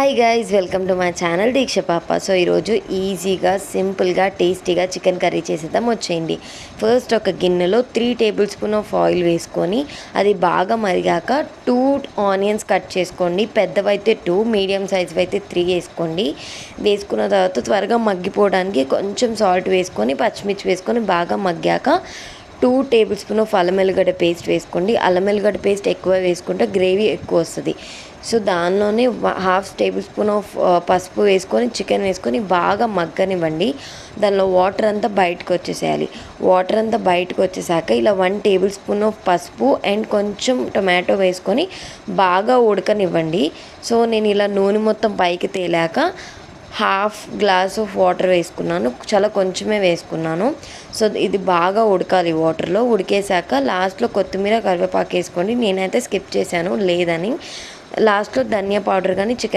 Hi guys, welcome to my channel Deeksha పాప. So ఈరోజు ఈజీగా సింపుల్గా టేస్టీగా చికెన్ కర్రీ చేసేద్దాం వచ్చేయండి. ఫస్ట్ ఒక గిన్నెలో 3 టేబుల్ స్పూన్ ఆఫ్ ఆయిల్ వేసుకొని అది బాగా మరిగాక 2 ఆనియన్స్ కట్ చేసుకోండి. పెద్దవైతే 2, మీడియం సైజ్ అయితే 3 వేసుకోండి. వేసుకున్న తర్వాత త్వరగా మగ్గిపోవడానికి కొంచెం సాల్ట్ వేసుకొని పచ్చిమిర్చి వేసుకొని బాగా మగ్గాక 2 టేబుల్ స్పూన్ ఆఫ్ అల్లం ఎల్లిగడ్డ పేస్ట్ వేసుకోండి. అల్లం ఎల్లిగడ్డ పేస్ట్ ఎక్కువ వేసుకుంటే గ్రేవీ ఎక్కువ వస్తుంది. సో దానిలోనే 1/2 టేబుల్ స్పూన్ ఆఫ్ పసుపు వేసుకొని చికెన్ వేసుకొని బాగా మగ్గనివ్వండి. దానిలో వాటర్ అంతా బయటకు వచ్చేసేయాలి. వాటర్ అంతా బయటకు వచ్చేసాక ఇలా 1 టేబుల్ స్పూన్ ఆఫ్ పసుపు అండ్ కొంచెం టొమాటో వేసుకొని బాగా ఉడకనివ్వండి. సో నేను ఇలా నూనె మొత్తం పైకి తేలాక 1/2 గ్లాస్ ఆఫ్ వాటర్ వేసుకున్నాను. చాలా కొంచెమే వేసుకున్నాను. సో ఇది బాగా ఉడకాలి. వాటర్లో ఉడికేసాక లాస్ట్లో కొత్తిమీర కరివేపాకు వేసుకోండి. నేనైతే స్కిప్ చేశాను లేదని. లాస్ట్లో ధనియా పౌడర్ కానీ చికెన్